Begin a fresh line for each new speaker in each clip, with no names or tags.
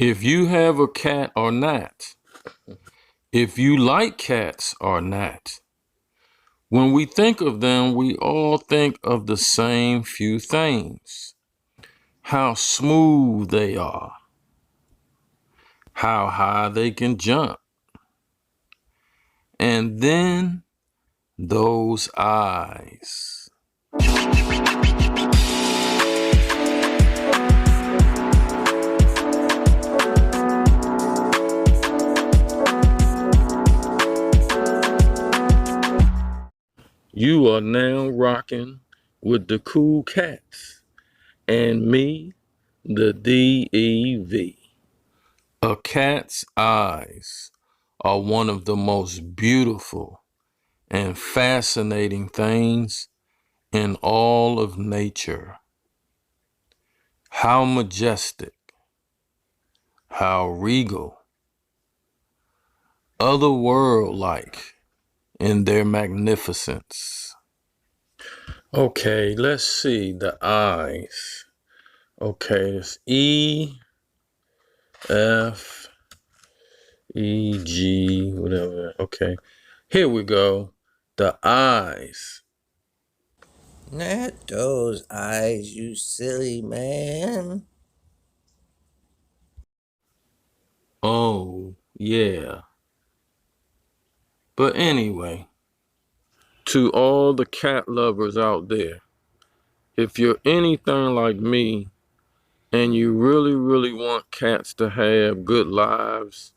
If you have a cat or not, if you like cats or not. When we think of them, we all think of the same few things. How smooth they are, how high they can jump, and then those eyes. You are now rocking with the Cool Cats and me, the D.E.V. A cat's eyes are one of the most beautiful and fascinating things in all of nature. How majestic, how regal, otherworld-like in their magnificence. Okay, let's see the eyes. Okay, it's E, F, E, G, whatever. Okay, here we go. The eyes.
Not those eyes, you silly man.
Oh, yeah. But anyway, to all the cat lovers out there, if you're anything like me and you really want cats to have good lives,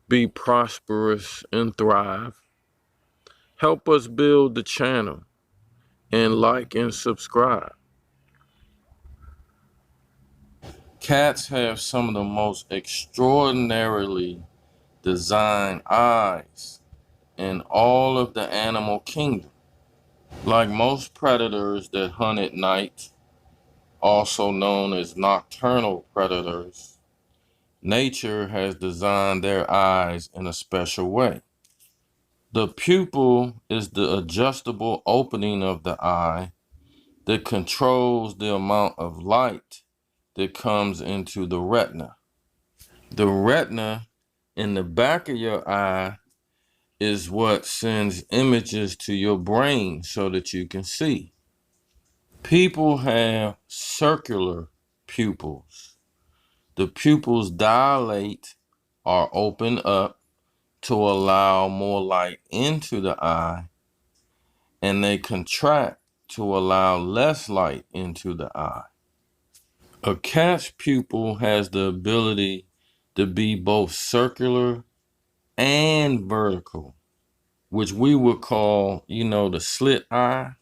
be prosperous and thrive, help us build the channel and like and subscribe. Cats have some of the most extraordinarily designed eyes in all of the animal kingdom. Like most predators that hunt at night, also known as nocturnal predators, nature has designed their eyes in a special way. The pupil is the adjustable opening of the eye that controls the amount of light that comes into the retina. The retina in the back of your eye is what sends images to your brain so that you can see. People have circular pupils. The pupils dilate or open up to allow more light into the eye, and they contract to allow less light into the eye. A cat's pupil has the ability to be both circular and vertical, which we would call, the slit eye.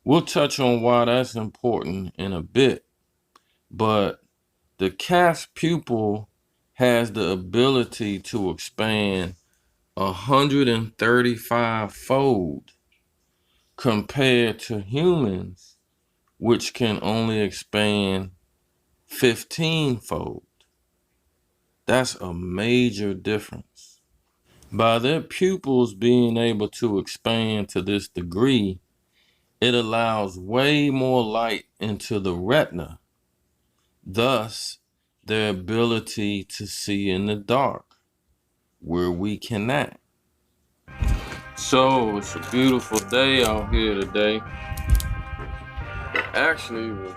We'll touch on why that's important in a bit, but the cat's pupil has the ability to expand 135-fold compared to humans, which can only expand 15-fold. That's a major difference. By their pupils being able to expand to this degree, it allows way more light into the retina, thus their ability to see in the dark, where we cannot. So it's a beautiful day out here today. Actually, it was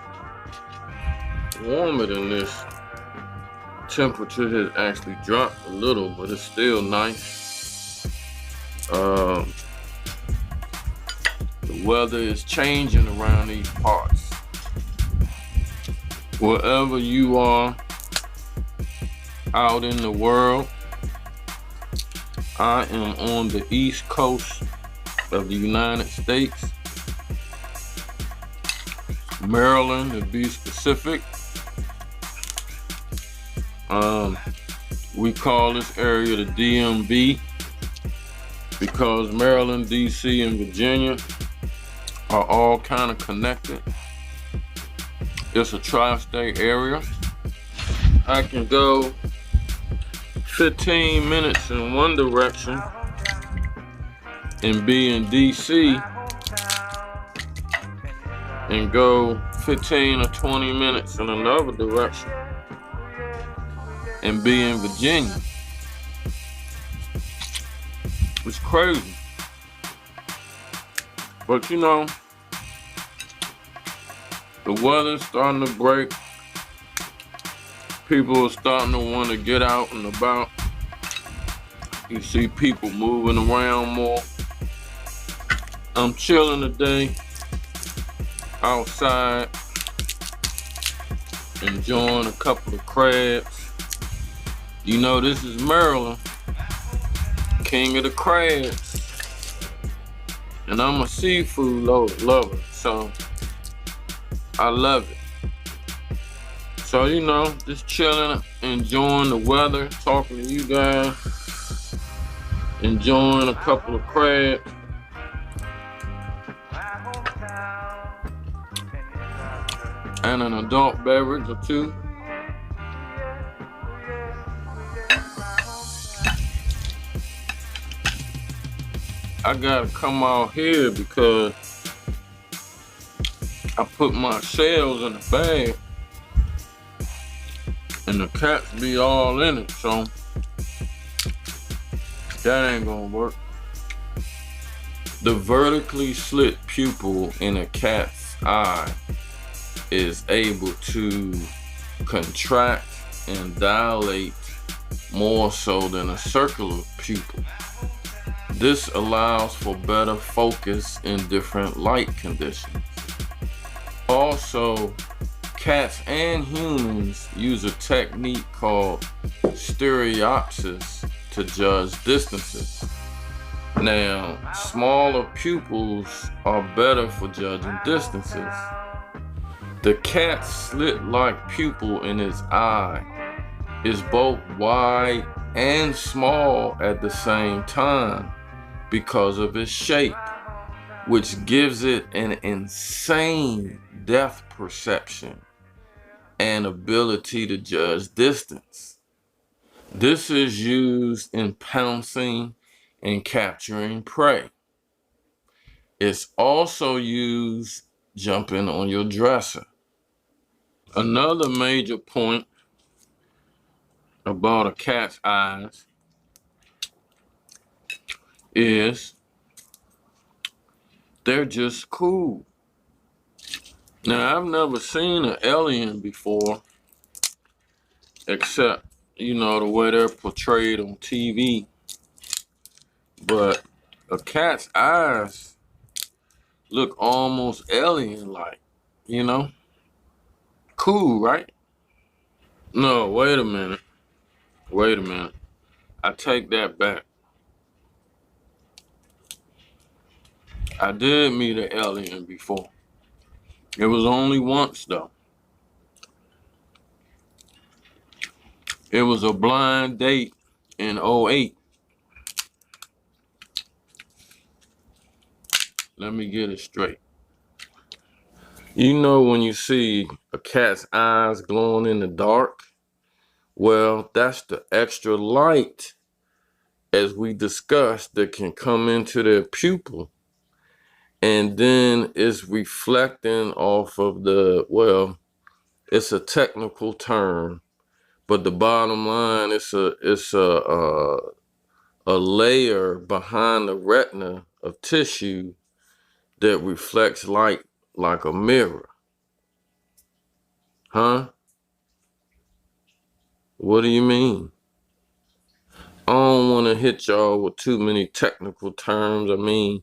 warmer than this. Temperature has actually dropped a little, but it's still nice. The weather is changing around these parts. Wherever you are out in the world, I am on the East Coast of the United States, Maryland to be specific. We call this area the DMV because Maryland, DC, and Virginia are all kind of connected. It's a tri-state area. I can go 15 minutes in one direction and be in DC and go 15 or 20 minutes in another direction and be in Virginia. It's crazy. But you know, the weather's starting to break. People are starting to want to get out and about. You see people moving around more. I'm chilling today outside, enjoying a couple of crabs. You know, this is Maryland, king of the crabs. And I'm a seafood lover, so I love it. So, you know, just chilling, enjoying the weather, talking to you guys, enjoying a couple of crabs. And an adult beverage or two. I gotta come out here because I put my shells in the bag and the cats be all in it, so that ain't gonna work. The vertically slit pupil in a cat's eye is able to contract and dilate more so than a circular pupil. This allows for better focus in different light conditions. Also, cats and humans use a technique called Stereopsis to judge distances. Now, smaller pupils are better for judging distances. The cat's slit-like pupil in his eye is both wide and small at the same time because of its shape, which gives it an insane depth perception and ability to judge distance. This is used in pouncing and capturing prey. It's also used jumping on your dresser. Another major point about a cat's eyes is they're just cool. Now, I've never seen an alien before, except, you know, the way they're portrayed on TV. But a cat's eyes look almost alien-like, you know? Cool, right? No, wait a minute. Wait a minute. I take that back. I did meet an alien before. It was only once, though. It was a blind date in '08. Let me get it straight. You know when you see a cat's eyes glowing in the dark? Well, that's the extra light, as we discussed, that can come into their pupil. And then it's reflecting off of the, well, it's a technical term, but the bottom line, it's a layer behind the retina of tissue that reflects light like a mirror. Huh? What do you mean? I don't want to hit y'all with too many technical terms. I mean,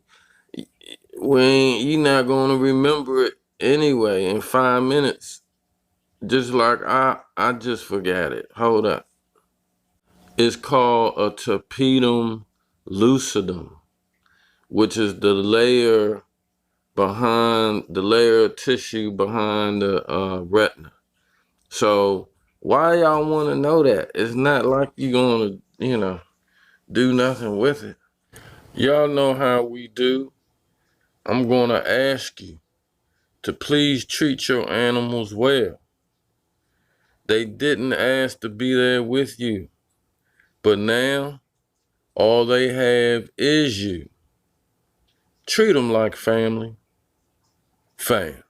you're not going to remember it anyway in 5 minutes. Just like I just forgot it. Hold up. It's called a tapetum lucidum, which is the layer of tissue behind the retina. So why y'all want to know that? It's not like you're going to, you know, do nothing with it. Y'all know how we do. I'm going to ask you to please treat your animals well. They didn't ask to be there with you, but now all they have is you. Treat them like family. Fam.